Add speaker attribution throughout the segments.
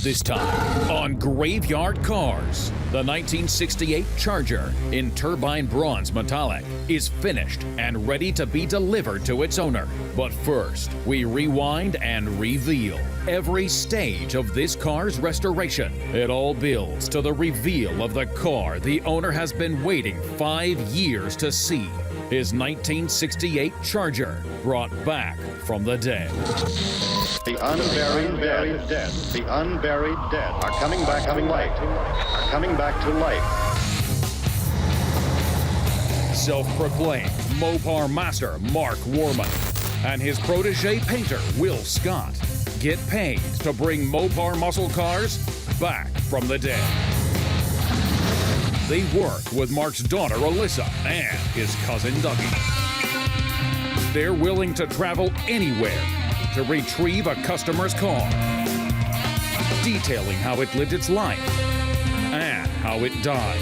Speaker 1: This time on Graveyard Carz, the 1968 Charger in Turbine bronze metallic is finished and ready to be delivered to its owner. But first, we rewind and reveal every stage of this car's restoration. It all builds to the reveal of the car the owner has been waiting 5 years to see. His 1968 Charger, brought back from the dead.
Speaker 2: The unburied dead, the unburied dead are coming back to light, are coming back to life.
Speaker 1: Self-proclaimed Mopar master Mark Warman and his protege painter Will Scott get paid to bring Mopar muscle cars back from the dead. They work with Mark's daughter Alyssa and his cousin Dougie. They're willing to travel anywhere to retrieve a customer's car, detailing how it lived its life and how it died.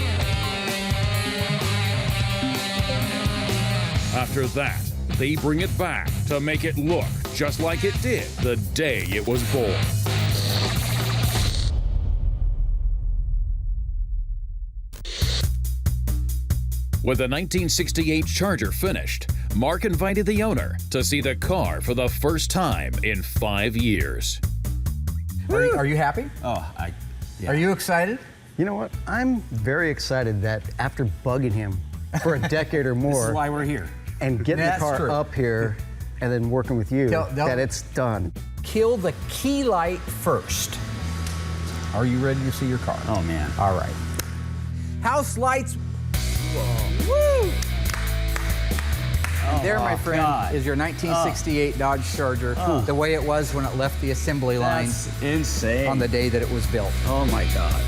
Speaker 1: After that, they bring it back to make it look just like it did the day it was born. With the 1968 Charger finished, Mark invited the owner to see the car for the first time in 5 years.
Speaker 3: Are you happy?
Speaker 4: Oh, yeah.
Speaker 3: Are you excited?
Speaker 5: You know what? I'm very excited that after bugging him for a decade or more,
Speaker 4: This is why we're here.
Speaker 5: and getting
Speaker 3: That's
Speaker 5: the car
Speaker 3: true.
Speaker 5: up here and then working with you,
Speaker 3: Don't-
Speaker 5: that it's done.
Speaker 3: Kill the key light first. Are you ready to see your car?
Speaker 4: Oh, man.
Speaker 3: All right. House lights. Woo!
Speaker 4: Oh,
Speaker 3: There, my friend,
Speaker 4: God.
Speaker 3: is your 1968 Dodge Charger, the way it was when it left the assembly line
Speaker 4: That's insane.
Speaker 3: on the day that it was built.
Speaker 4: Oh, my God.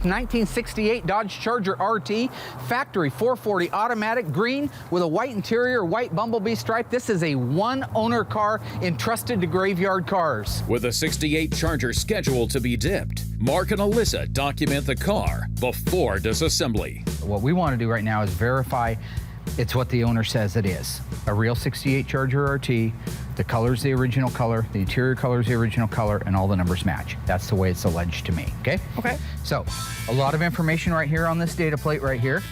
Speaker 3: 1968 Dodge Charger RT, factory 440 automatic, green with a white interior, white bumblebee stripe. This is a one-owner car entrusted to Graveyard Carz.
Speaker 1: With the 68 Charger scheduled to be dipped, Mark and Alyssa document the car before disassembly.
Speaker 3: What we want to do right now is verify it's what the owner says it is. A real 68 Charger RT, the color's the original color, the interior color is the original color, and all the numbers match. That's the way it's alleged to me, okay?
Speaker 6: Okay.
Speaker 3: So, a lot of information right here on this data plate right here.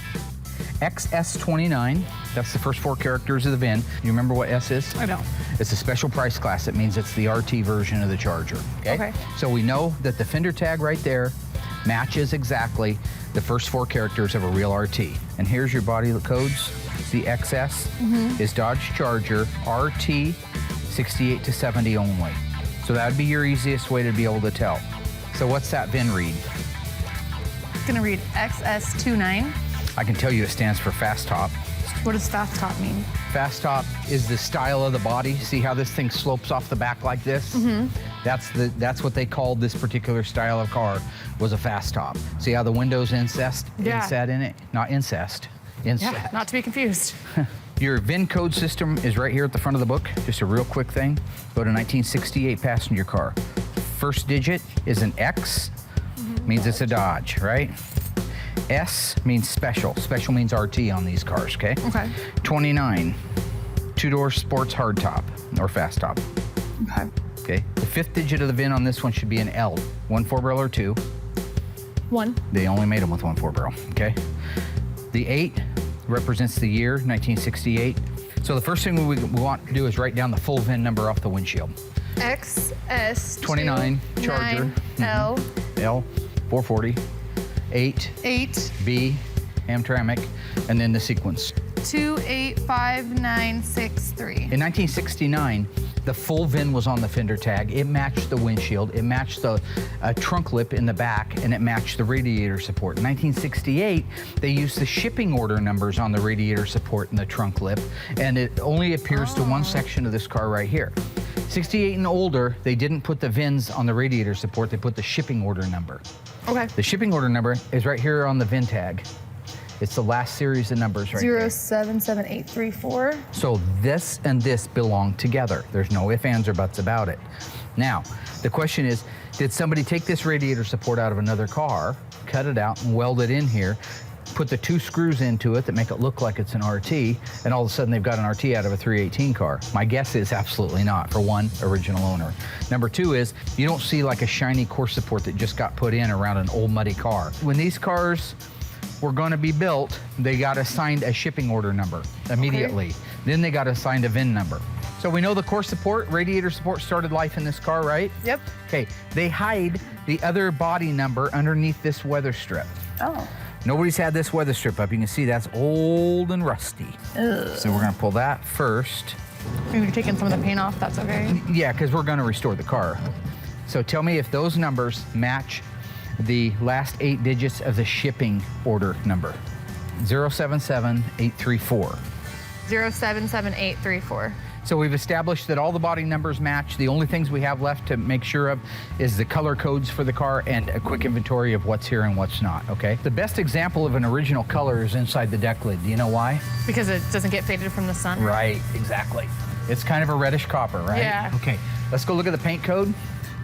Speaker 3: XS29, that's the first 4 characters of the VIN. You remember what S is?
Speaker 6: I don't.
Speaker 3: It's a special price class. It means it's the RT version of the Charger, okay?
Speaker 6: Okay.
Speaker 3: So we know that the fender tag right there matches exactly the first 4 characters of a real RT. And here's your body codes. The XS is Dodge Charger RT 68 to 70 only. So that would be your easiest way to be able to tell. So what's that VIN read?
Speaker 6: It's gonna read XS29.
Speaker 3: I can tell you it stands for Fast Top.
Speaker 6: What does fast top mean?
Speaker 3: Fast Top is the style of the body. See how this thing slopes off the back like this? That's what they called this particular style of car, was a Fast Top. See how the windows inset in it? Not incest. Inset.
Speaker 6: Yeah, not to be confused.
Speaker 3: Your VIN code system is right here at the front of the book. Just a real quick thing. Go to 1968 passenger car. First digit is an X, means it's a Dodge, right? S means special. Special means RT on these cars, okay?
Speaker 6: Okay.
Speaker 3: 29, 2-door sports hardtop or fast top.
Speaker 6: Okay.
Speaker 3: Okay. The 5th digit of the VIN on this one should be an L. 1 4-barrel or 2.
Speaker 6: 1.
Speaker 3: They only made them with 1 4-barrel, okay? The 8 represents the year, 1968. So the first thing we want to do is write down the full VIN number off the windshield.
Speaker 6: XS
Speaker 3: 29 Charger.
Speaker 6: L
Speaker 3: L 440, 8 B Hamtramck, and then the sequence.
Speaker 6: 285963.
Speaker 3: In 1969, the full VIN was on the fender tag. It matched the windshield, it matched the trunk lip in the back, and it matched the radiator support. In 1968, they used the shipping order numbers on the radiator support and the trunk lip, and it only appears to one section of this car right here. 68 and older, they didn't put the VINs on the radiator support, they put the shipping order number.
Speaker 6: Okay.
Speaker 3: The shipping order number is right here on the VIN tag. It's the last series of numbers right there.
Speaker 6: 077834.
Speaker 3: So this and this belong together. There's no ifs, ands, or buts about it. Now, the question is, did somebody take this radiator support out of another car, cut it out, and weld it in here, put the 2 screws into it that make it look like it's an RT, and all of a sudden they've got an RT out of a 318 car? My guess is absolutely not, for one, original owner. Number 2 is, you don't see like a shiny core support that just got put in around an old muddy car. When these cars were gonna be built, they got assigned a shipping order number immediately. Okay. Then they got assigned a VIN number. So we know the core support, radiator support started life in this car, right?
Speaker 6: Yep.
Speaker 3: Okay, they hide the other body number underneath this weather strip.
Speaker 6: Oh.
Speaker 3: Nobody's had this weather strip up. You can see that's old and rusty.
Speaker 6: Ugh.
Speaker 3: So we're gonna pull that first.
Speaker 6: Maybe you're taking some of the paint off, that's okay.
Speaker 3: Yeah, because we're gonna restore the car. So tell me if those numbers match the last 8 digits of the shipping order number. 077834.
Speaker 6: 077834.
Speaker 3: So we've established that all the body numbers match. The only things we have left to make sure of is the color codes for the car and a quick inventory of what's here and what's not, okay? The best example of an original color is inside the deck lid. Do you know why?
Speaker 6: Because it doesn't get faded from the sun?
Speaker 3: Right, exactly. It's kind of a reddish copper, right?
Speaker 6: Yeah.
Speaker 3: Okay, let's go look at the paint code.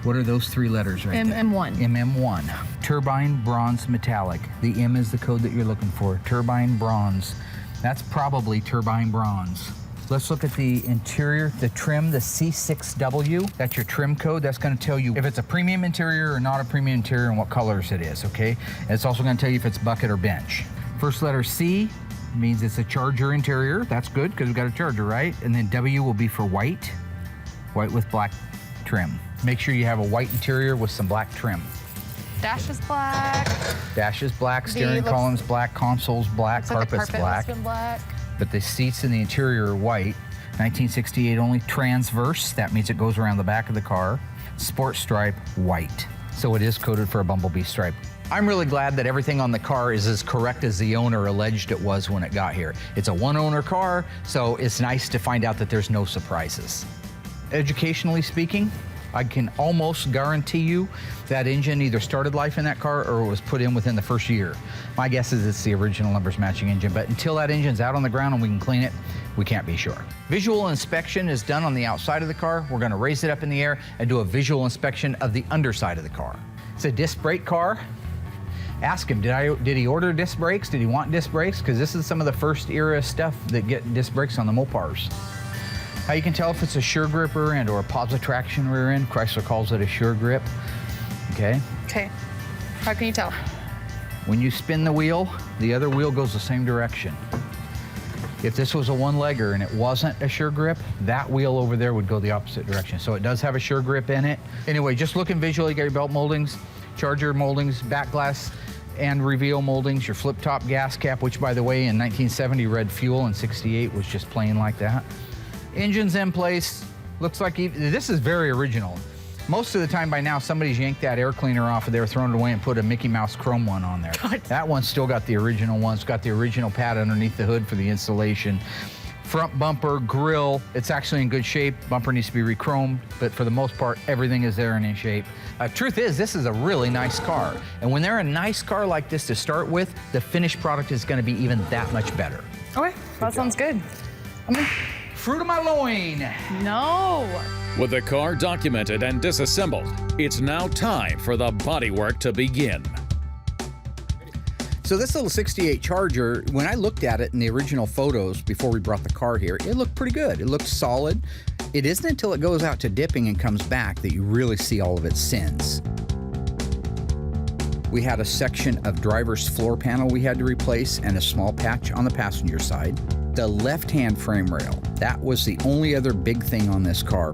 Speaker 3: What are those 3 letters right there?
Speaker 6: MM1.
Speaker 3: MM1. Turbine Bronze Metallic. The M is the code that you're looking for. Turbine Bronze. That's probably Turbine Bronze. Let's look at the interior, the trim, the C6W. That's your trim code. That's gonna tell you if it's a premium interior or not a premium interior and what colors it is, okay? And it's also gonna tell you if it's bucket or bench. First letter C means it's a Charger interior. That's good, because we've got a Charger, right? And then W will be for white. White with black trim. Make sure you have a white interior with some black trim.
Speaker 6: Dash is black.
Speaker 3: Dash is black, steering column's black, console's black,
Speaker 6: Looks like
Speaker 3: carpet's
Speaker 6: the carpet
Speaker 3: black.
Speaker 6: has been black.
Speaker 3: But the seats in the interior are white. 1968 only, transverse. That means it goes around the back of the car. Sport stripe, white. So it is coded for a bumblebee stripe. I'm really glad that everything on the car is as correct as the owner alleged it was when it got here. It's a one-owner car, so it's nice to find out that there's no surprises. Educationally speaking, I can almost guarantee you that engine either started life in that car or was put in within the first year. My guess is it's the original numbers matching engine, but until that engine's out on the ground and we can clean it, we can't be sure. Visual inspection is done on the outside of the car. We're gonna raise it up in the air and do a visual inspection of the underside of the car. It's a disc brake car. Ask him, did he order disc brakes? Did he want disc brakes? Because this is some of the first era stuff that get disc brakes on the Mopars. How you can tell if it's a sure grip rear end or a positive traction rear end. Chrysler calls it a sure grip. Okay.
Speaker 6: Okay. How can you tell?
Speaker 3: When you spin the wheel, the other wheel goes the same direction. If this was a one-legger and it wasn't a sure grip, that wheel over there would go the opposite direction. So it does have a sure grip in it. Anyway, just looking visually, get your belt moldings, Charger moldings, back glass and reveal moldings, your flip-top gas cap, which by the way, in 1970 read fuel and 68 was just plain like that. Engine's in place. Looks like this is very original. Most of the time by now, somebody's yanked that air cleaner off of there, thrown it away, and put a Mickey Mouse chrome one on there.
Speaker 6: God.
Speaker 3: That one's still got the original one. It's got the original pad underneath the hood for the installation. Front bumper, grille, it's actually in good shape. Bumper needs to be re-chromed, but for the most part, everything is there and in shape. Truth is, this is a really nice car. And when they're a nice car like this to start with, the finished product is gonna be even that much better.
Speaker 6: Okay, that sounds good.
Speaker 3: Fruit of my loin.
Speaker 6: No.
Speaker 1: With the car documented and disassembled, it's now time for the bodywork to begin.
Speaker 3: So this little 68 Charger, when I looked at it in the original photos before we brought the car here, it looked pretty good. It looked solid. It isn't until it goes out to dipping and comes back that you really see all of its sins. We had a section of driver's floor panel we had to replace and a small patch on the passenger side. The left-hand frame rail, that was the only other big thing on this car.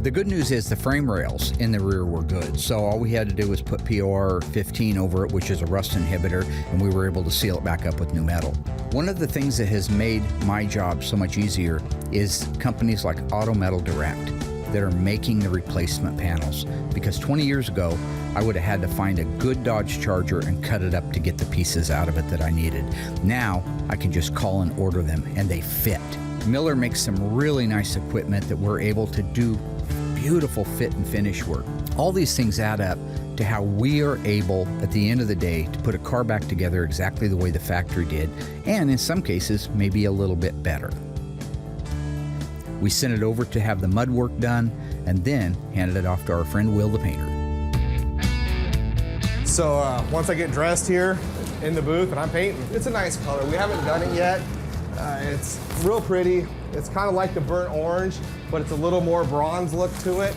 Speaker 3: The good news is the frame rails in the rear were good, so all we had to do was put POR 15 over it, which is a rust inhibitor, and we were able to seal it back up with new metal. One of the things that has made my job so much easier is companies like Auto Metal Direct that are making the replacement panels, because 20 years ago, I would have had to find a good Dodge Charger and cut it up to get the pieces out of it that I needed. Now, I can just call and order them, and they fit. Miller makes some really nice equipment that we're able to do beautiful fit and finish work. All these things add up to how we are able, at the end of the day, to put a car back together exactly the way the factory did, and in some cases, maybe a little bit better. We sent it over to have the mud work done, and then handed it off to our friend Will the painter.
Speaker 7: So once I get dressed here in the booth and I'm painting, it's a nice color. We haven't done it yet. It's real pretty. It's kind of like the burnt orange, but it's a little more bronze look to it.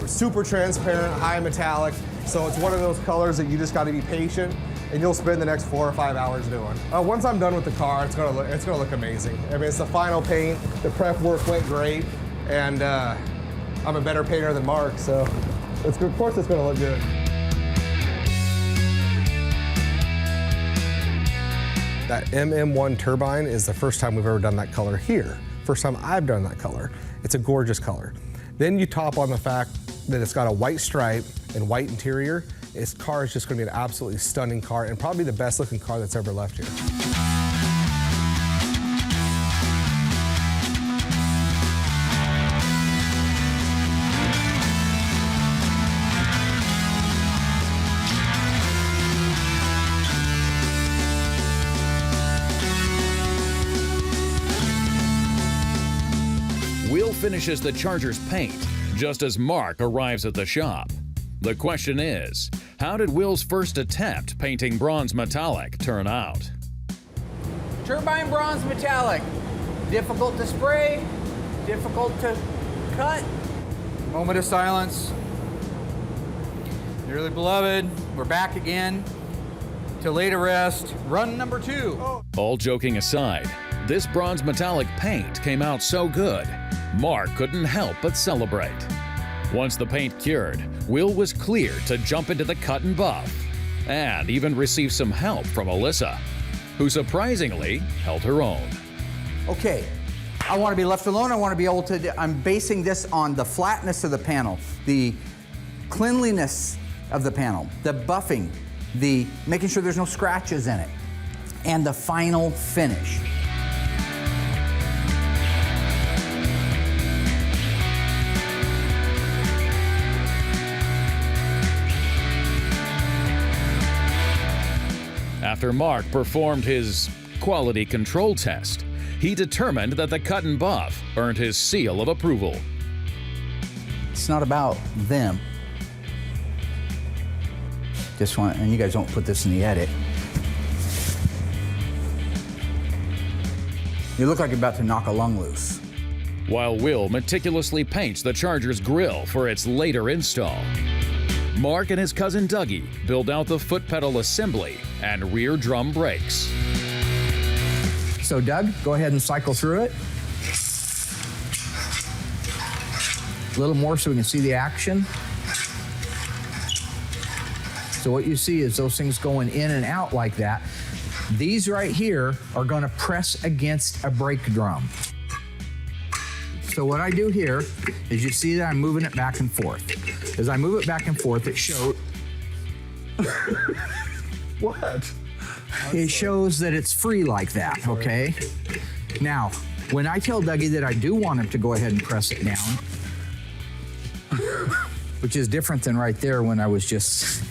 Speaker 7: Super transparent, high metallic. So it's one of those colors that you just got to be patient, and you'll spend the next 4 or 5 hours doing. Once I'm done with the car, it's gonna look amazing. I mean, it's the final paint. The prep work went great, and I'm a better painter than Mark, so of course it's gonna look good. That MM1 Turbine is the first time we've ever done that color here. First time I've done that color. It's a gorgeous color. Then you top on the fact that it's got a white stripe and white interior. This car is just gonna be an absolutely stunning car and probably the best looking car that's ever left here.
Speaker 1: Will finishes the Charger's paint just as Mark arrives at the shop. The question is, how did Will's first attempt painting bronze metallic turn out?
Speaker 3: Turbine bronze metallic. Difficult to spray, difficult to cut. Moment of silence. Dearly beloved, we're back again to lay to rest. Run number 2.
Speaker 1: All joking aside, this bronze metallic paint came out so good, Mark couldn't help but celebrate. Once the paint cured, Will was clear to jump into the cut and buff, and even received some help from Alyssa, who surprisingly held her own.
Speaker 8: Okay, I want to be left alone. I want to be able to, I'm basing this on the flatness of the panel, the cleanliness of the panel, the buffing, the making sure there's no scratches in it, and the final finish.
Speaker 1: After Mark performed his quality control test, he determined that the cut and buff earned his seal of approval.
Speaker 8: It's not about them. Just want, and you guys don't put this in the edit. You look like you're about to knock a lung loose.
Speaker 1: While Will meticulously paints the Charger's grille for its later install, Mark and his cousin Dougie build out the foot pedal assembly and rear drum brakes.
Speaker 3: So Doug, go ahead and cycle through it. A little more so we can see the action. So what you see is those things going in and out like that. These right here are gonna press against a brake drum. So what I do here is you see that I'm moving it back and forth. As I move it back and forth, it shows.
Speaker 7: What?
Speaker 3: It shows that it's free like that, okay? Now, when I tell Dougie that I do want him to go ahead and press it down, which is different than right there when I was just.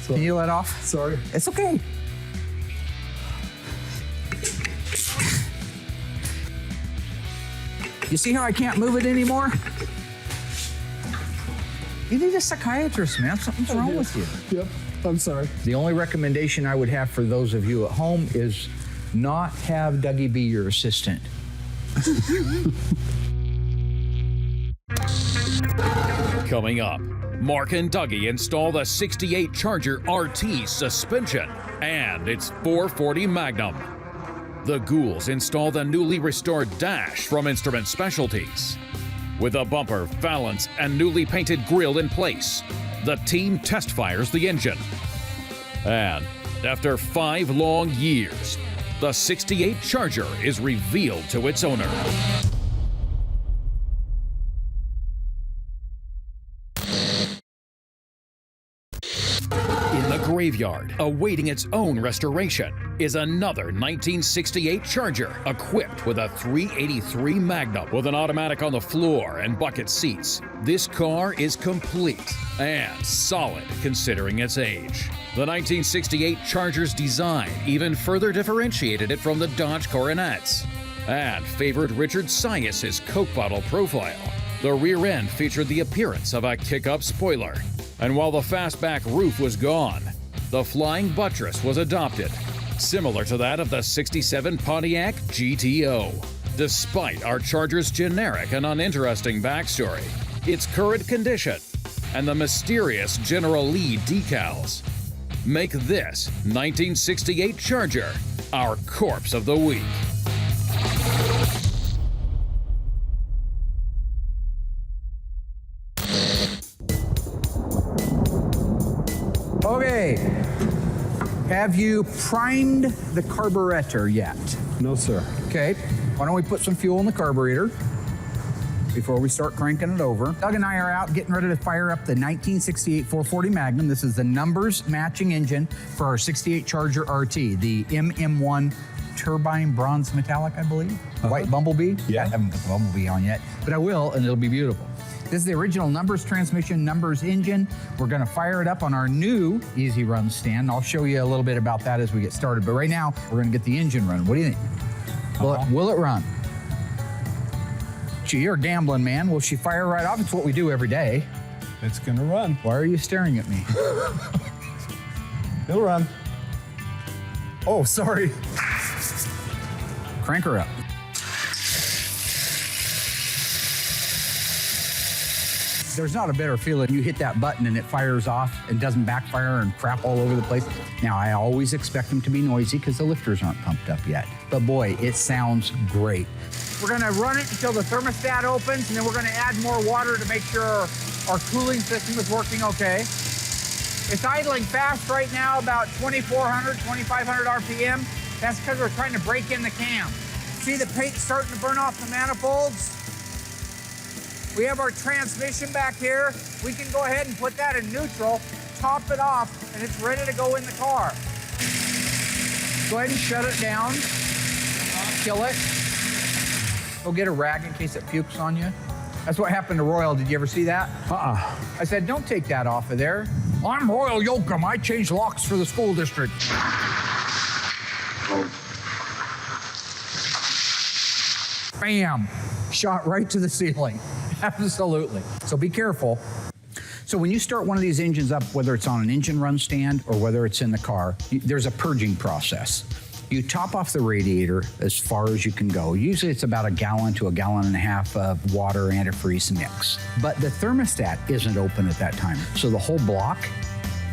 Speaker 7: Sorry.
Speaker 3: Can you let off?
Speaker 7: Sorry.
Speaker 3: It's okay. You see how I can't move it anymore? You need a psychiatrist, man. Something's wrong with you.
Speaker 7: Yep, I'm sorry.
Speaker 3: The only recommendation I would have for those of you at home is not have Dougie be your assistant.
Speaker 1: Coming up, Mark and Dougie install the 68 Charger RT suspension and its 440 Magnum. The Ghouls install the newly restored dash from Instrument Specialties. With a bumper, valance, and newly painted grille in place, the team test fires the engine. And after 5 long years, the 68 Charger is revealed to its owner. In the graveyard, awaiting its own restoration, is another 1968 Charger equipped with a 383 Magnum with an automatic on the floor and bucket seats. This car is complete and solid considering its age. The 1968 Charger's design even further differentiated it from the Dodge Coronets and favored Richard Sias's Coke bottle profile. The rear end featured the appearance of a kick-up spoiler, And while the fastback roof was gone, the flying buttress was adopted, similar to that of the '67 Pontiac GTO. Despite our Charger's generic and uninteresting backstory, its current condition, and the mysterious General Lee decals make this 1968 Charger our corpse of the week.
Speaker 8: Okay. Have you primed the carburetor yet?
Speaker 4: No, sir.
Speaker 8: Okay. Why don't we put some fuel in the carburetor before we start cranking it over? Doug and I are out getting ready to fire up the 1968 440 Magnum. This is the numbers matching engine for our 68 Charger RT, the MM1 Turbine Bronze Metallic, I believe. White Bumblebee.
Speaker 4: Yeah.
Speaker 8: I haven't put the Bumblebee on yet, but I will, and it'll be beautiful. This is the original numbers transmission, numbers engine. We're gonna fire it up on our new Easy Run stand. I'll show you a little bit about that as we get started, but right now, we're gonna get the engine running. What do you think? Will it run? Gee, you're a gambling man. Will she fire right off? It's what we do every day.
Speaker 4: It's gonna run.
Speaker 8: Why are you staring at me?
Speaker 4: It'll run.
Speaker 8: Oh, sorry. Crank her up. There's not a better feeling. You hit that button and it fires off and doesn't backfire and crap all over the place. Now, I always expect them to be noisy because the lifters aren't pumped up yet. But boy, it sounds great. We're gonna run it until the thermostat opens, and then we're gonna add more water to make sure our cooling system is working okay. It's idling fast right now, about 2,400, 2,500 RPM. That's because we're trying to break in the cam. See the paint starting to burn off the manifolds? We have our transmission back here. We can go ahead and put that in neutral, top it off, and it's ready to go in the car. Go ahead and shut it down. Kill it. Go get a rag in case it pukes on you. That's what happened to Royal. Did you ever see that? I said, don't take that off of there. I'm Royal Yoakum. I change locks for the school district. Bam! Shot right to the ceiling. Absolutely. So be careful. So when you start one of these engines up, whether it's on an engine run stand or whether it's in the car, there's a purging process. You top off the radiator as far as you can go. Usually it's about 1 gallon to 1.5 gallons of water antifreeze mix. But the thermostat isn't open at that time. So the whole block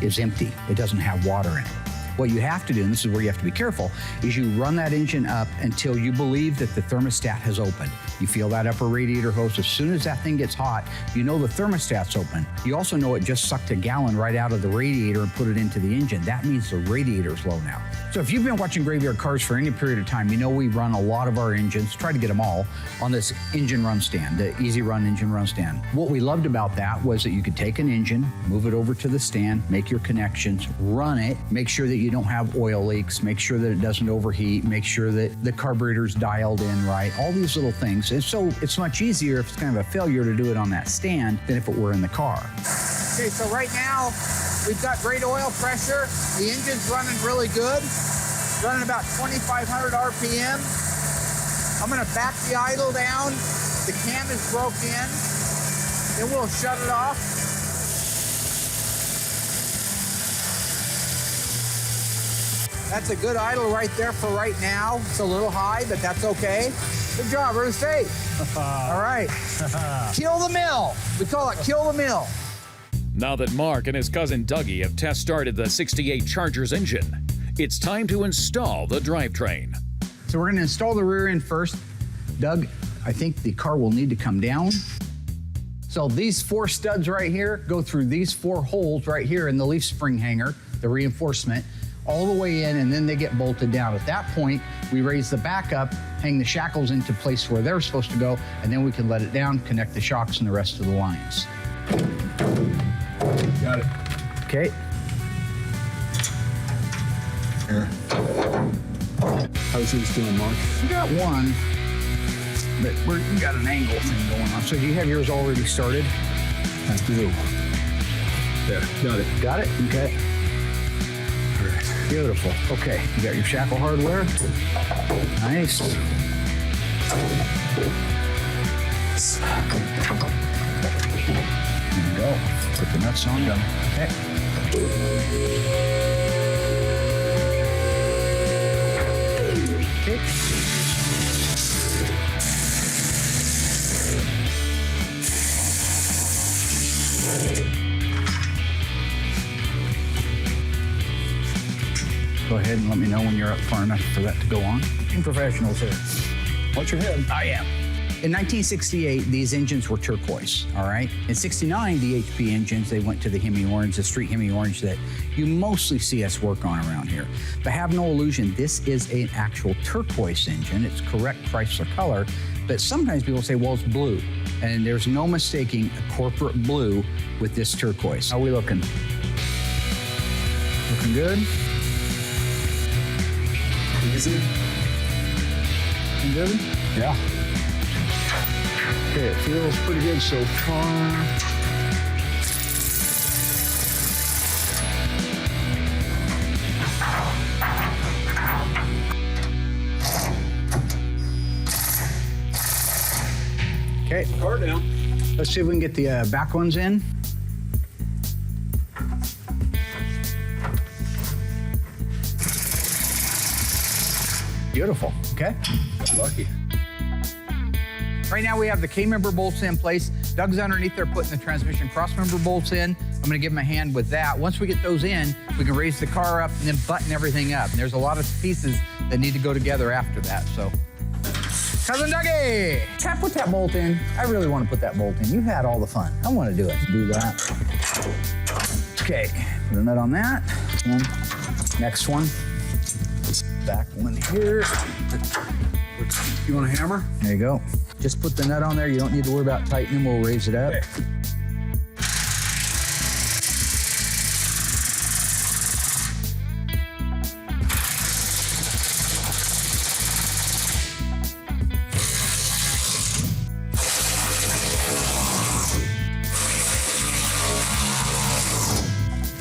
Speaker 8: is empty. It doesn't have water in it. What you have to do, and this is where you have to be careful, is you run that engine up until you believe that the thermostat has opened. You feel that upper radiator hose. As soon as that thing gets hot, you know the thermostat's open. You also know it just sucked 1 gallon right out of the radiator and put it into the engine. That means the radiator's low now. So if you've been watching Graveyard Carz for any period of time, you know we run a lot of our engines, try to get them all, on this engine run stand, the Easy Run engine run stand. What we loved about that was that you could take an engine, move it over to the stand, make your connections, run it, make sure that you don't have oil leaks, make sure that it doesn't overheat, make sure that the carburetor's dialed in right, all these little things. And so it's much easier if it's kind of a failure to do it on that stand than if it were in the car. Okay, so right now, we've got great oil pressure. The engine's running really good, running about 2,500 RPM. I'm gonna back the idle down. The cam is broke in. Then we'll shut it off. That's a good idle right there for right now. It's a little high, but that's okay. Good job, we're safe. All right, kill the mill. We call it kill the mill.
Speaker 1: Now that Mark and his cousin Dougie have test started the '68 Charger's engine, it's time to install the drivetrain.
Speaker 3: So we're gonna install the rear end first. Doug, I think the car will need to come down. So these 4 studs right here go through these 4 holes right here in the leaf spring hanger, the reinforcement, all the way in, and then they get bolted down. At that point, we raise the back up, hang the shackles into place where they're supposed to go, and then we can let it down, connect the shocks and the rest of the lines.
Speaker 4: Got it.
Speaker 3: Okay.
Speaker 4: Here. How's yours doing, Mark?
Speaker 3: We got one, but we got an angle thing going on. So do you have yours already started?
Speaker 4: I do. There, got it.
Speaker 3: Got it? Okay.
Speaker 4: All right.
Speaker 3: Beautiful. Okay, you got your shackle hardware. Nice. And go. Put the nuts on. Okay. Okay. Go ahead and let me know when you're up far enough for that to go on. Team professionals here.
Speaker 4: Watch your head.
Speaker 3: I am. In 1968, these engines were turquoise, all right? In 69, the HP engines, they went to the Hemi Orange, the street Hemi Orange that you mostly see us work on around here. But have no illusion, this is an actual turquoise engine. It's correct Chrysler color, but sometimes people say, well, it's blue. And there's no mistaking a corporate blue with this turquoise. How are we looking? Looking good?
Speaker 4: Easy.
Speaker 3: Looking good?
Speaker 4: Yeah.
Speaker 3: Okay, it feels pretty good so far. Okay,
Speaker 4: Car down.
Speaker 3: let's see if we can get the back ones in. Beautiful, okay?
Speaker 4: Lucky.
Speaker 3: Right now we have the K-member bolts in place. Doug's underneath there putting the transmission cross-member bolts in. I'm gonna give him a hand with that. Once we get those in, we can raise the car up and then button everything up. And there's a lot of pieces that need to go together after that, so. Cousin Dougie! Can I put that bolt in? I really wanna put that bolt in. You had all the fun. I wanna do it. Do that. Okay, put a nut on that. One. Next one. Back one here.
Speaker 4: You want a hammer?
Speaker 3: There you go. Just put the nut on there. You don't need to worry about tightening. We'll raise it up.
Speaker 4: Okay.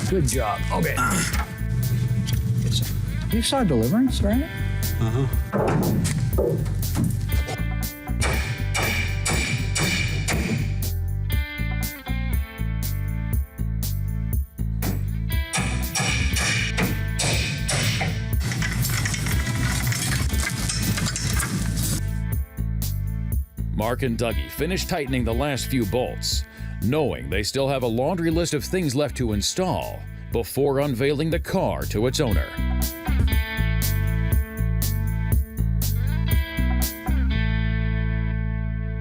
Speaker 3: Good job. Okay. You saw Deliverance, right?
Speaker 1: Mark and Dougie finish tightening the last few bolts, knowing they still have a laundry list of things left to install before unveiling the car to its owner.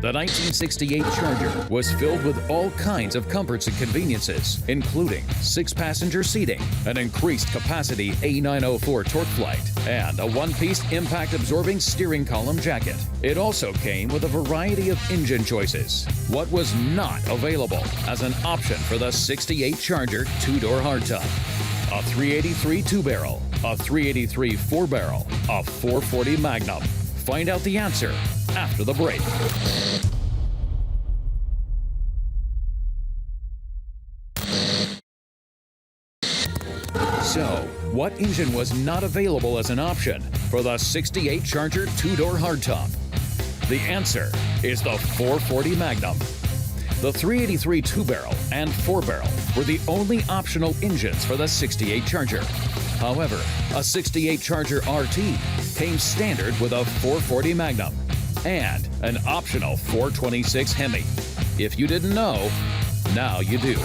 Speaker 1: The 1968 Charger was filled with all kinds of comforts and conveniences, including 6-passenger seating, an increased capacity A904 torque flight, and a one-piece impact-absorbing steering column jacket. It also came with a variety of engine choices. What was not available as an option for the 68 Charger 2-door hardtop? A 383 2-barrel, a 383 4-barrel, a 440 Magnum. Find out the answer after the break. So, what engine was not available as an option for the 68 Charger 2-door hardtop? The answer is the 440 Magnum. The 383 2-barrel and 4-barrel were the only optional engines for the 68 Charger. However, a 68 Charger RT came standard with a 440 Magnum and an optional 426 Hemi. If you didn't know, now you do.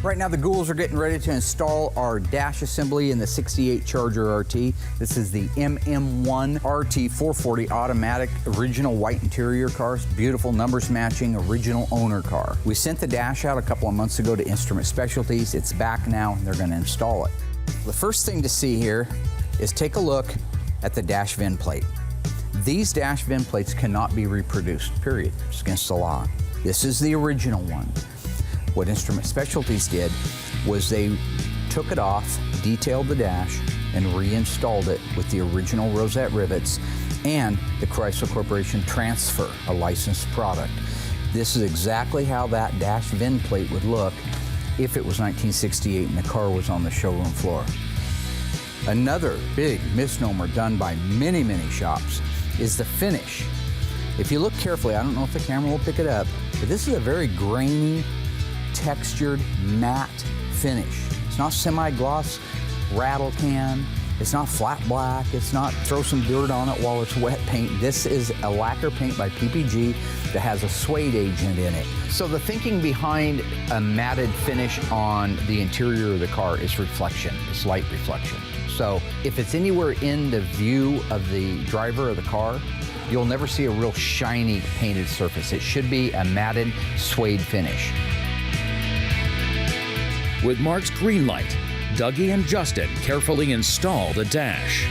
Speaker 8: Right now, the Ghouls are getting ready to install our dash assembly in the 68 Charger RT. This is the MM1 RT 440 automatic, original white interior car. Beautiful numbers matching, original owner car. We sent the dash out a couple of months ago to Instrument Specialties. It's back now, and they're gonna install it. The first thing to see here is take a look at the dash VIN plate. These dash VIN plates cannot be reproduced, period. It's against the law. This is the original one. What Instrument Specialties did was they took it off, detailed the dash, and reinstalled it with the original rosette rivets and the Chrysler Corporation transfer, a licensed product. This is exactly how that dash VIN plate would look if it was 1968 and the car was on the showroom floor. Another big misnomer done by many, many shops is the finish. If you look carefully, I don't know if the camera will pick it up, but this is a very grainy, textured, matte finish. It's not semi-gloss rattle can. It's not flat black. It's not throw some dirt on it while it's wet paint. This is a lacquer paint by PPG that has a suede agent in it.
Speaker 3: So the thinking behind a matted finish on the interior of the car is reflection, it's light reflection. So if it's anywhere in the view of the driver of the car, you'll never see a real shiny painted surface. It should be a matted suede finish.
Speaker 1: With Mark's green light, Dougie and Justin carefully install the dash.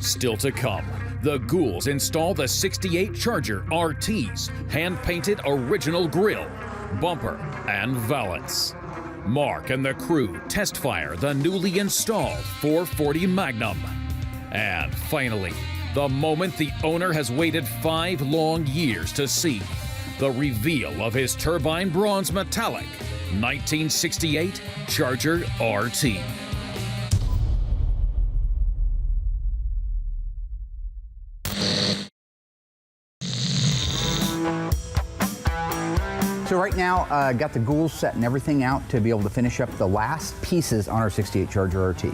Speaker 1: Still to come, the Ghouls install the 68 Charger RT's hand-painted original grille, bumper, and valance. Mark and the crew test fire the newly installed 440 Magnum. And finally, the moment the owner has waited 5 long years to see, the reveal of his Turbine Bronze Metallic 1968 Charger RT.
Speaker 8: So right now, got the Ghouls setting everything out to be able to finish up the last pieces on our 68 Charger RT.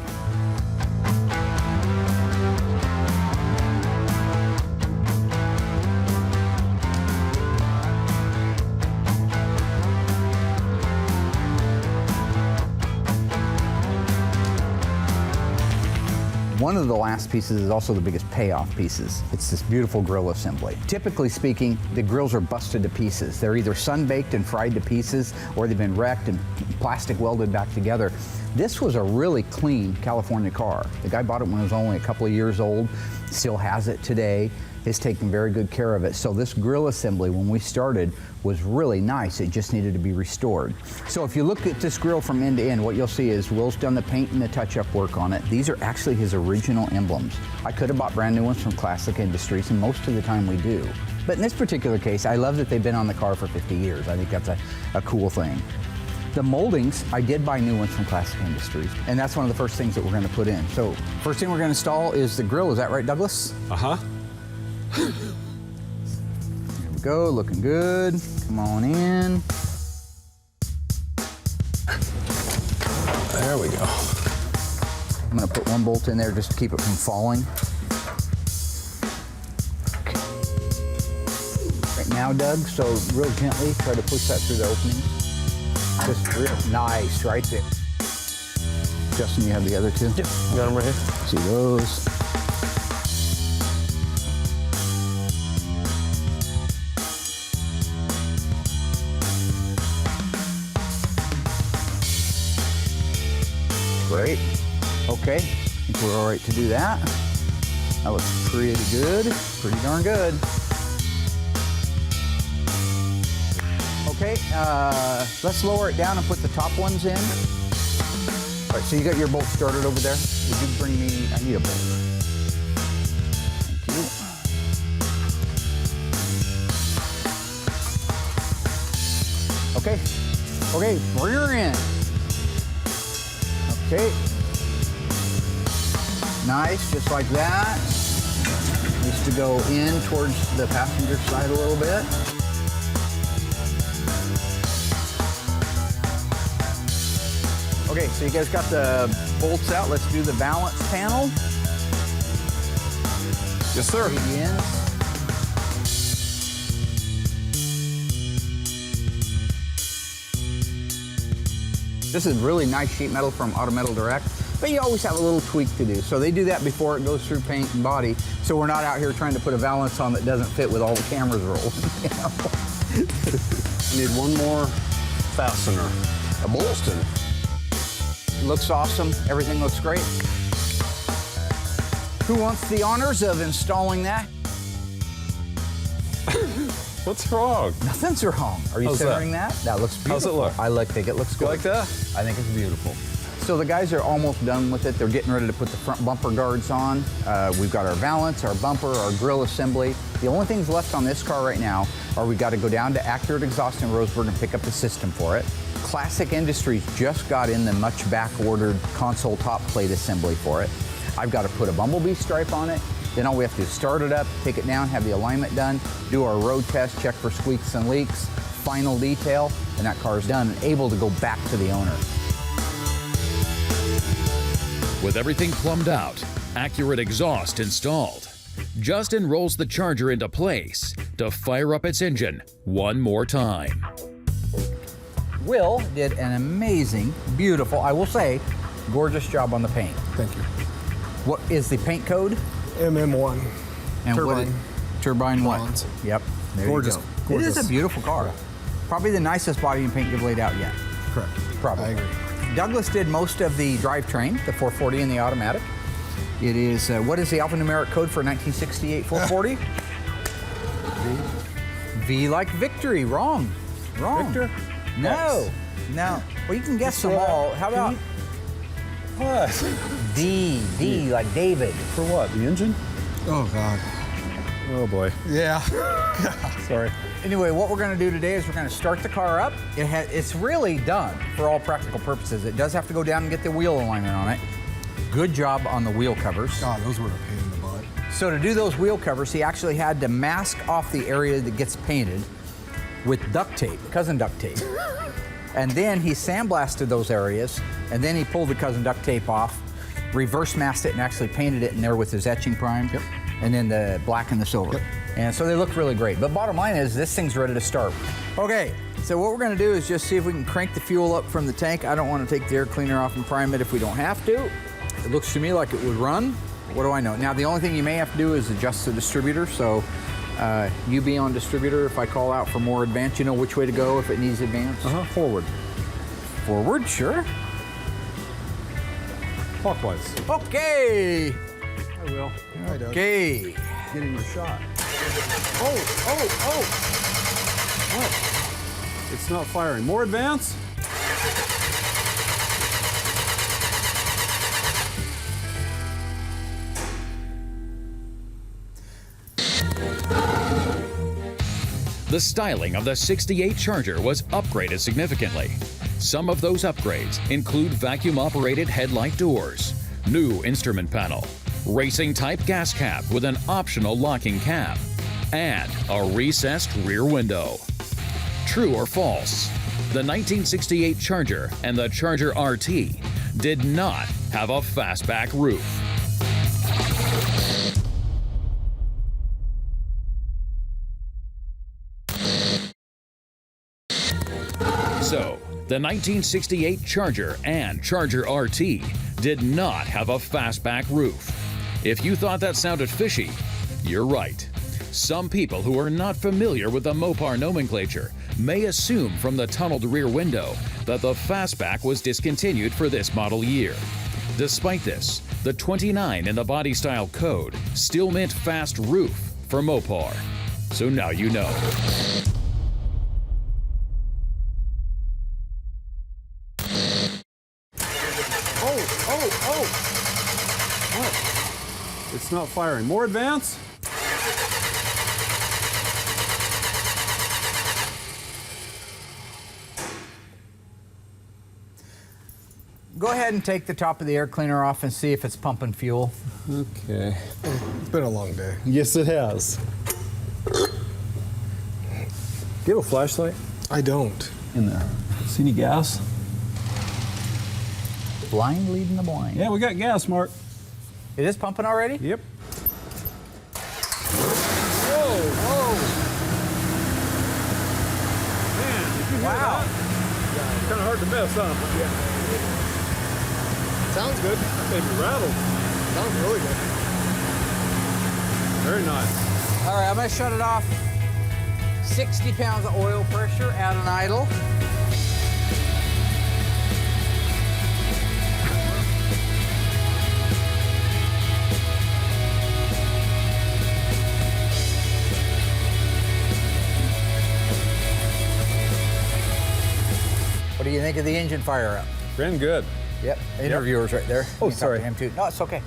Speaker 8: One of the last pieces is also the biggest payoff pieces. It's this beautiful grill assembly. Typically speaking, the grills are busted to pieces. They're either sun-baked and fried to pieces, or they've been wrecked and plastic welded back together. This was a really clean California car. The guy bought it when it was only a couple of years old, still has it today, is taking very good care of it. So this grill assembly, when we started, was really nice. It just needed to be restored. So if you look at this grill from end to end, what you'll see is Will's done the paint and the touch-up work on it. These are actually his original emblems. I could have bought brand new ones from Classic Industries, and most of the time we do. But in this particular case, I love that they've been on the car for 50 years. I think that's a cool thing. The moldings, I did buy new ones from Classic Industries, and that's one of the first things that we're gonna put in. So first thing we're gonna install is the grill. Is that right, Douglas?
Speaker 4: Uh-huh.
Speaker 8: Here we go, looking good. Come on in.
Speaker 4: There we go.
Speaker 8: I'm gonna put one bolt in there just to keep it from falling. Okay. Right now, Doug, so real gently, try to push that through the opening. Just real nice, right there. Justin, you have the other two?
Speaker 5: Yep, got them right here.
Speaker 8: See those. Great. Okay, I think we're all right to do that. That looks pretty good, pretty darn good. Okay, let's lower it down and put the top ones in. All right, so you got your bolt started over there. Would you bring me, I need a bolt. Thank you. Okay, okay, bring her in. Okay. Nice, just like that. Needs to go in towards the passenger side a little bit. Okay, so you guys got the bolts out. Let's do the balance panel.
Speaker 4: Yes, sir.
Speaker 8: This is really nice sheet metal from Auto Metal Direct, but you always have a little tweak to do. So they do that before it goes through paint and body, so we're not out here trying to put a valance on that doesn't fit with all the cameras rolling. You know?
Speaker 4: Need one more fastener. A bolt.
Speaker 8: Looks awesome. Everything looks great. Who wants the honors of installing that?
Speaker 4: What's wrong?
Speaker 3: Nothing's wrong. Are you
Speaker 4: How's
Speaker 3: centering that? That looks beautiful.
Speaker 4: How's it look?
Speaker 3: I think it looks
Speaker 4: You
Speaker 3: good.
Speaker 4: like that?
Speaker 3: I think it's beautiful. So the guys are almost done with it. They're getting ready to put the front bumper guards on. We've got our valance, our bumper, our grill assembly. The only things left on this car right now are we got to go down to Accurate Exhaust in Roseburg and pick up the system for it. Classic Industries just got in the much back-ordered console top plate assembly for it. I've got to put a bumblebee stripe on it. Then all we have to do is start it up, take it down, have the alignment done, do our road test, check for squeaks and leaks, final detail, and that car is done and able to go back to the owner.
Speaker 1: With everything plumbed out, Accurate Exhaust installed, Justin rolls the Charger into place to fire up its engine one more time.
Speaker 3: Will did an amazing, beautiful, I will say, gorgeous job on the paint.
Speaker 7: Thank you.
Speaker 3: What is the paint code?
Speaker 7: MM1.
Speaker 3: And
Speaker 7: Turbine.
Speaker 3: Turbine what?
Speaker 7: Bronze.
Speaker 3: Yep. There
Speaker 7: Gorgeous.
Speaker 3: You go.
Speaker 7: Gorgeous.
Speaker 3: It is a beautiful car. Probably the nicest body and paint you've laid out yet.
Speaker 7: Correct.
Speaker 3: Probably.
Speaker 7: I agree.
Speaker 3: Douglas did most of the drivetrain, the 440 and the automatic. It is, what is the alphanumeric code for 1968 440? V like victory. Wrong. Wrong.
Speaker 4: Victor?
Speaker 3: No. No. Well, you can guess them all. How about
Speaker 4: What?
Speaker 3: D like David?
Speaker 4: For what? The engine?
Speaker 7: Oh, God.
Speaker 4: Oh boy.
Speaker 7: Yeah.
Speaker 4: Sorry.
Speaker 3: Anyway, what we're going to do today is we're going to start the car up. It's really done for all practical purposes. It does have to go down and get the wheel alignment on it. Good job on the wheel covers.
Speaker 7: God, those were a pain in the butt.
Speaker 3: So to do those wheel covers, he actually had to mask off the area that gets painted with duct tape, cousin duct tape. And then he sandblasted those areas, and then he pulled the cousin duct tape off, reverse masked it, and actually painted it in there with his etching prime.
Speaker 7: Yep.
Speaker 3: And then the black and the silver.
Speaker 7: Yep.
Speaker 3: And so they look really great. But bottom line is, this thing's ready to start. Okay, so what we're gonna do is just see if we can crank the fuel up from the tank. I don't wanna take the air cleaner off and prime it if we don't have to. It looks to me like it would run. What do I know? Now, the only thing you may have to do is adjust the distributor. So you be on distributor. If I call out for more advance, you know which way to go if it needs advance.
Speaker 4: Forward.
Speaker 3: Forward, sure.
Speaker 4: Clockwise.
Speaker 3: Okay.
Speaker 4: I will.
Speaker 3: Okay.
Speaker 4: Getting your shot.
Speaker 3: Oh.
Speaker 4: What? It's not firing. More advance?
Speaker 1: The styling of the 68 Charger was upgraded significantly. Some of those upgrades include vacuum-operated headlight doors, new instrument panel, racing-type gas cap with an optional locking cap, and a recessed rear window. True or false? The 1968 Charger and the Charger RT did not have a fastback roof. So, the 1968 Charger and Charger RT did not have a fastback roof. If you thought that sounded fishy, you're right. Some people who are not familiar with the Mopar nomenclature may assume from the tunneled rear window that the fastback was discontinued for this model year. Despite this, the 29 in the body style code still meant fast roof for Mopar. So now you know.
Speaker 4: What? It's not firing. More advance?
Speaker 3: Go ahead and take the top of the air cleaner off and see if it's pumping fuel.
Speaker 4: Okay.
Speaker 7: It's been a long day.
Speaker 4: Yes, it has. Do you have a flashlight?
Speaker 7: I don't.
Speaker 4: In there. See any gas?
Speaker 3: Blind leading the blind.
Speaker 4: Yeah, we got gas, Mark.
Speaker 3: It is pumping already?
Speaker 4: Yep.
Speaker 3: Wow.
Speaker 4: It's kind of hard to miss, huh?
Speaker 7: Sounds good.
Speaker 4: Maybe rattled.
Speaker 7: Sounds really good.
Speaker 4: Very nice.
Speaker 3: All right, I'm gonna shut it off. 60 pounds of oil pressure at an idle.
Speaker 8: What do you think of the engine fire up?
Speaker 4: Ran good.
Speaker 8: Yep, interviewer's right there.
Speaker 4: Oh,
Speaker 8: You can talk
Speaker 4: sorry.
Speaker 8: to him too. No, it's okay.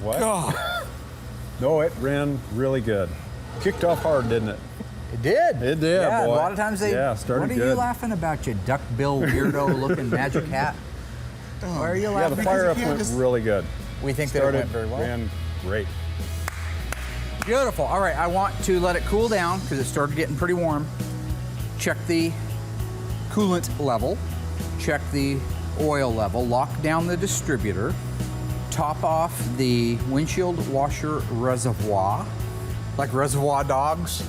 Speaker 4: What? No, it ran really good. Kicked off hard, didn't it?
Speaker 8: It did.
Speaker 4: It did,
Speaker 8: Yeah,
Speaker 4: boy.
Speaker 8: a lot of times they.
Speaker 4: started
Speaker 8: What are
Speaker 4: good.
Speaker 8: you laughing about, you duck bill weirdo looking magic hat? Why are you
Speaker 4: Yeah,
Speaker 8: laughing?
Speaker 4: the fire up went really good.
Speaker 8: We think that it
Speaker 4: Started,
Speaker 8: went very well.
Speaker 4: ran great.
Speaker 8: Beautiful. All right, I want to let it cool down because it started getting pretty warm. Check the coolant level. Check the oil level. Lock down the distributor. Top off the windshield washer reservoir, like Reservoir Dogs.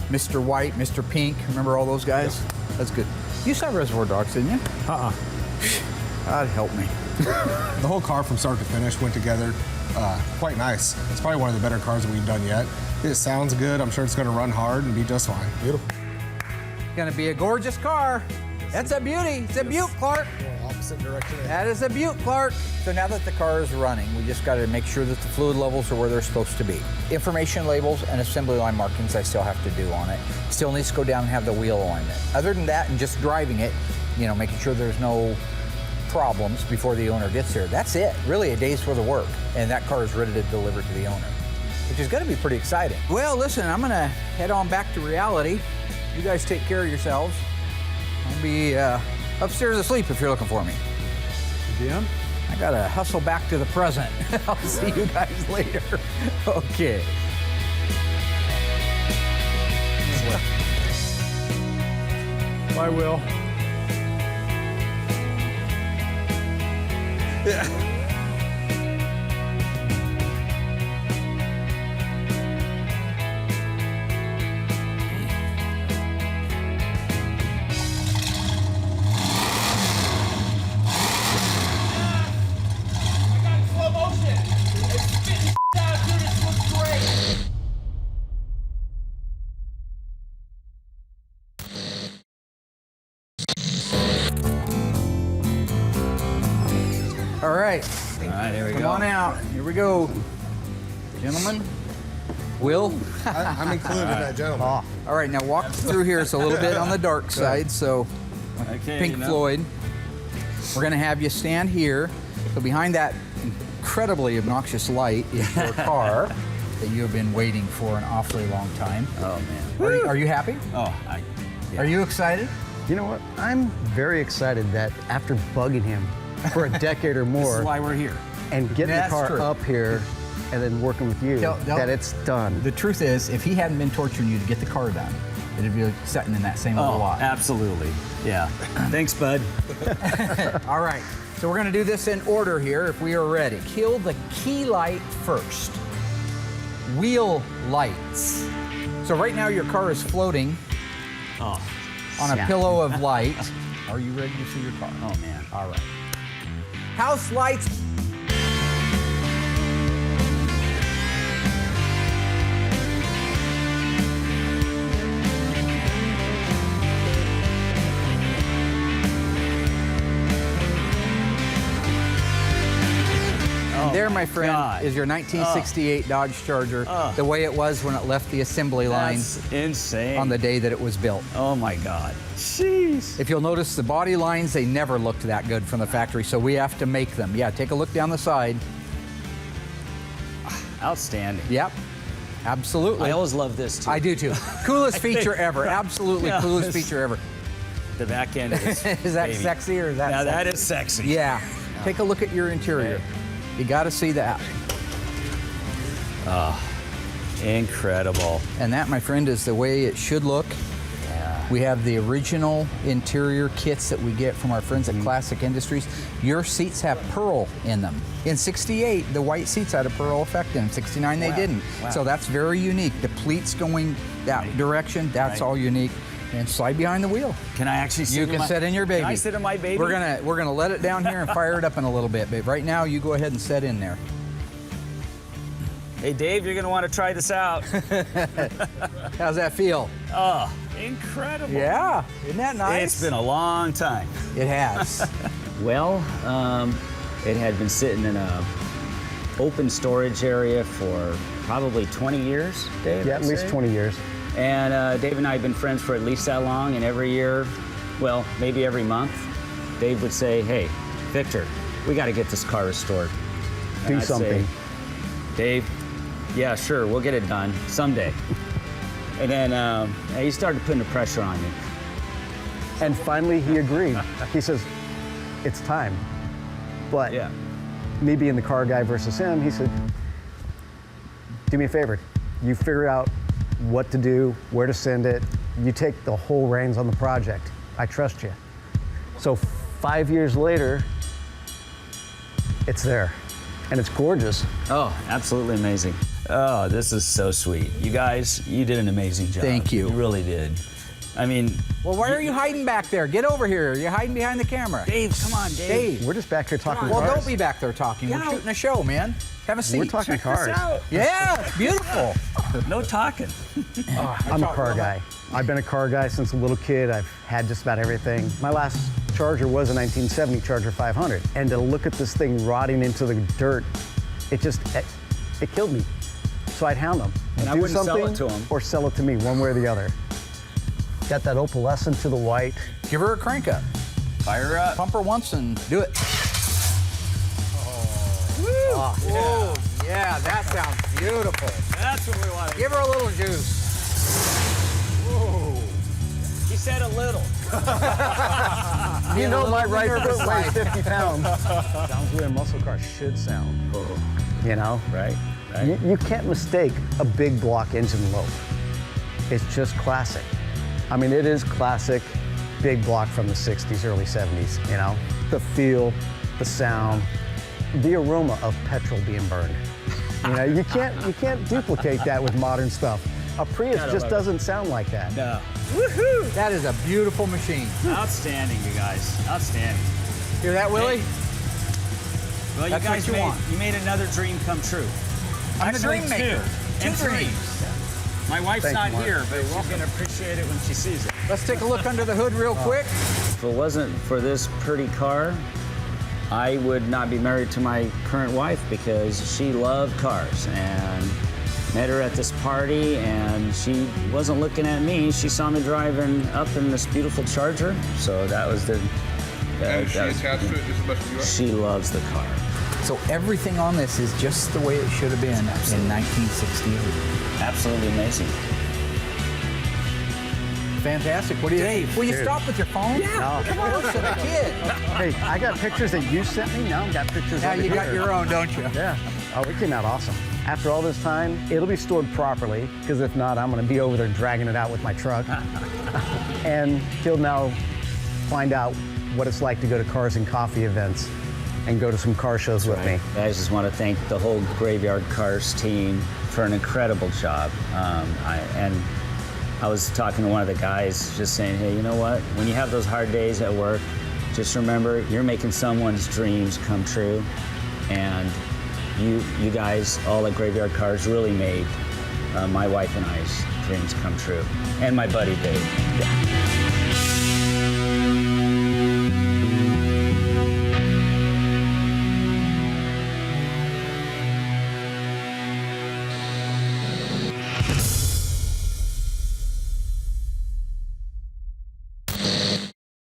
Speaker 8: Mr. White, Mr. Pink, remember all those guys?
Speaker 4: Yeah.
Speaker 8: That's good. You saw Reservoir Dogs, didn't you? That'd help me.
Speaker 7: The whole car from start to finish went together quite nice. It's probably one of the better cars that we've done yet. It sounds good. I'm sure it's going to run hard and be just fine. Beautiful.
Speaker 8: Gonna be a gorgeous car. That's a beauty. It's a beaut, Clark.
Speaker 7: Opposite direction.
Speaker 8: That is a beaut, Clark. So now that the car is running, we just got to make sure that the fluid levels are where they're supposed to be. Information labels and assembly line markings I still have to do on it. Still needs to go down and have the wheel alignment. Other than that, and just driving it, you know, making sure there's no problems before the owner gets here. That's it. Really a day's worth of work. And that car is ready to deliver to the owner, which is going to be pretty exciting. Well, listen, I'm going to head on back to reality. You guys take care of yourselves. I'll be upstairs asleep if you're looking for me.
Speaker 4: Jim?
Speaker 8: I gotta hustle back to the present. I'll see you guys later. Okay.
Speaker 4: Bye, Will.
Speaker 8: All right.
Speaker 9: All right, here we
Speaker 8: Come
Speaker 9: go.
Speaker 8: on out. Here we go. Gentlemen. Will?
Speaker 7: I'm included in that gentleman.
Speaker 8: All right, now walk through here. It's a little bit on the dark side, so
Speaker 9: Okay,
Speaker 8: Pink
Speaker 9: you know.
Speaker 8: Floyd. We're gonna have you stand here. So behind that incredibly obnoxious light is your car that you have been waiting for an awfully long time.
Speaker 9: Oh, man.
Speaker 8: Are you happy?
Speaker 9: Oh, yeah.
Speaker 8: Are you excited?
Speaker 5: You know what? I'm very excited that after bugging him for a decade or
Speaker 9: This
Speaker 5: more
Speaker 9: is why we're here.
Speaker 5: and getting
Speaker 8: That's
Speaker 5: the car
Speaker 8: true.
Speaker 5: up here and then working with you, that it's done.
Speaker 3: The truth is, if he hadn't been torturing you to get the car done, it'd be sitting in that same little
Speaker 9: Oh,
Speaker 3: lot.
Speaker 9: absolutely. Yeah. Thanks, bud.
Speaker 8: All right, so we're gonna do this in order here if we are ready. Kill the key light first. Wheel lights. So right now your car is floating
Speaker 9: Oh,
Speaker 8: on a pillow of light. Are you ready to see your car?
Speaker 9: oh man.
Speaker 8: All right. House lights. There, my friend,
Speaker 9: God.
Speaker 8: is your 1968 Dodge Charger, the way it was when it left the assembly line
Speaker 9: That's insane.
Speaker 8: on the day that it was built.
Speaker 9: Oh my God. Jeez.
Speaker 8: If you'll notice, the body lines, they never looked that good from the factory, so we have to make them. Yeah, take a look down the side.
Speaker 9: Outstanding.
Speaker 8: Yep, absolutely.
Speaker 9: I always love this too.
Speaker 8: I do too. Coolest feature ever. Absolutely
Speaker 9: Yeah,
Speaker 8: coolest
Speaker 9: it's-
Speaker 8: feature ever.
Speaker 9: The back end is.
Speaker 8: Is that
Speaker 9: baby.
Speaker 8: sexy or is that
Speaker 9: Yeah,
Speaker 8: sexy?
Speaker 9: that is sexy.
Speaker 8: Yeah. Take a look at your interior. You got to see that.
Speaker 9: Incredible.
Speaker 8: And that, my friend, is the way it should look.
Speaker 9: Yeah.
Speaker 8: We have the original interior kits that we get from our friends at Classic Industries. Your seats have pearl in them. In 68, the white seats had a pearl effect in them. 69, they
Speaker 9: Wow.
Speaker 8: didn't.
Speaker 9: Wow.
Speaker 8: So that's very unique. The pleats going that direction, that's
Speaker 9: Right.
Speaker 8: all unique. And slide behind the wheel.
Speaker 9: Can I actually sit
Speaker 8: You
Speaker 9: in
Speaker 8: can
Speaker 9: my,
Speaker 8: sit in your baby.
Speaker 9: Can I sit in my baby?
Speaker 8: We're gonna let it down here and fire it up in a little bit. But right now, you go ahead and sit in there.
Speaker 9: Hey, Dave, you're going to want to try this out.
Speaker 8: How's that feel?
Speaker 9: Oh, incredible.
Speaker 8: Yeah, isn't that nice?
Speaker 9: It's been a long time.
Speaker 8: It has.
Speaker 10: Well, it had been sitting in a open storage area for probably 20 years, Dave?
Speaker 5: Yeah, at
Speaker 10: I'd
Speaker 5: least
Speaker 10: say.
Speaker 5: 20 years.
Speaker 10: And Dave and I have been friends for at least that long, and every year, well, maybe every month, Dave would say, hey, Victor, we got to get this car restored. And
Speaker 5: Do
Speaker 10: I'd
Speaker 5: something.
Speaker 10: say, Dave, yeah, sure, we'll get it done someday. And then he started putting the pressure on me.
Speaker 5: And finally, he agreed. He says, it's time. But
Speaker 10: Yeah.
Speaker 5: me being the car guy versus him, he said, do me a favor. You figure out what to do, where to send it. You take the whole reins on the project. I trust you. So 5 years later, it's there. And it's gorgeous.
Speaker 10: Oh, absolutely amazing. Oh, this is so sweet. You guys, you did an amazing job.
Speaker 3: Thank you.
Speaker 10: You really did. I mean,
Speaker 3: Well, why are you hiding back there? Get over here. You're hiding behind the camera.
Speaker 10: Dave, come on, Dave.
Speaker 5: We're just back here talking
Speaker 3: Well,
Speaker 5: cars.
Speaker 3: don't be back there talking. We're
Speaker 10: Yeah.
Speaker 3: shooting a show, man. Have a seat.
Speaker 5: We're talking cars.
Speaker 3: Yeah, it's beautiful.
Speaker 10: No talking.
Speaker 5: I'm a car guy. I've been a car guy since a little kid. I've had just about everything. My last Charger was a 1970 Charger 500. And to look at this thing rotting into the dirt, it killed me. So I'd hound them.
Speaker 10: And I
Speaker 5: Do
Speaker 10: wouldn't sell it
Speaker 5: something
Speaker 10: to 'em.
Speaker 5: or sell it to me, one way or the other. Got that opalescent to the white.
Speaker 3: Give her a crank up.
Speaker 10: Fire her up.
Speaker 3: Pump her once and do it. Oh, whoa, yeah, that sounds beautiful.
Speaker 10: That's what we want.
Speaker 3: Give her a little juice.
Speaker 10: He said a little.
Speaker 5: You know, my right
Speaker 3: nervous
Speaker 5: foot weighs
Speaker 3: side.
Speaker 5: 50 pounds. Sounds the way a muscle car should sound. You know?
Speaker 10: Right, right.
Speaker 5: You can't mistake a big block engine lope. It's just classic. I mean, it is classic big block from the 60s, early 70s, you know? The feel, the sound, the aroma of petrol being burned. You know, you can't duplicate that with modern stuff. A Prius just doesn't sound like that.
Speaker 10: No.
Speaker 3: Woohoo! That is a beautiful machine.
Speaker 10: Outstanding, you guys. Outstanding.
Speaker 3: Hear that, Willie?
Speaker 10: Well,
Speaker 3: That's
Speaker 10: you guys
Speaker 3: what you want.
Speaker 10: made another dream come true.
Speaker 3: I'm the
Speaker 10: Actually,
Speaker 3: dream maker.
Speaker 10: two. And
Speaker 3: Two
Speaker 10: three.
Speaker 3: dreams.
Speaker 10: My wife's
Speaker 5: Thank you,
Speaker 10: not
Speaker 5: Mark.
Speaker 10: here, but she's gonna appreciate it when she sees it.
Speaker 3: Let's take a look under the hood real quick.
Speaker 10: If it wasn't for this pretty car, I would not be married to my current wife because she loved cars, and met her at this party and she wasn't looking at me. She saw me driving up in this beautiful Charger, so that was the.
Speaker 11: And she attached to it just as much as you are?
Speaker 10: She loves the car.
Speaker 3: So everything on this is just the way it should have been in 1968.
Speaker 10: Absolutely amazing.
Speaker 3: Fantastic. What do you think? Will you stop with your phone? Yeah.
Speaker 5: No.
Speaker 3: Come on, listen, a kid.
Speaker 5: Hey, I got pictures that you sent me. Now I've got pictures
Speaker 3: Now
Speaker 5: over
Speaker 3: you got
Speaker 5: here.
Speaker 3: your own, don't you?
Speaker 5: Yeah. Oh, it came out awesome. After all this time, it'll be stored properly, because if not, I'm going to be over there dragging it out with my truck. And he'll now find out what it's like to go to Cars and Coffee events and go to some car shows with me.
Speaker 10: I just want to thank the whole Graveyard Cars team for an incredible job. I was talking to one of the guys just saying, hey, you know what? When you have those hard days at work, just remember you're making someone's dreams come true. And you guys, all at Graveyard Cars, really made my wife and I's dreams come true. And my buddy Dave. Yeah.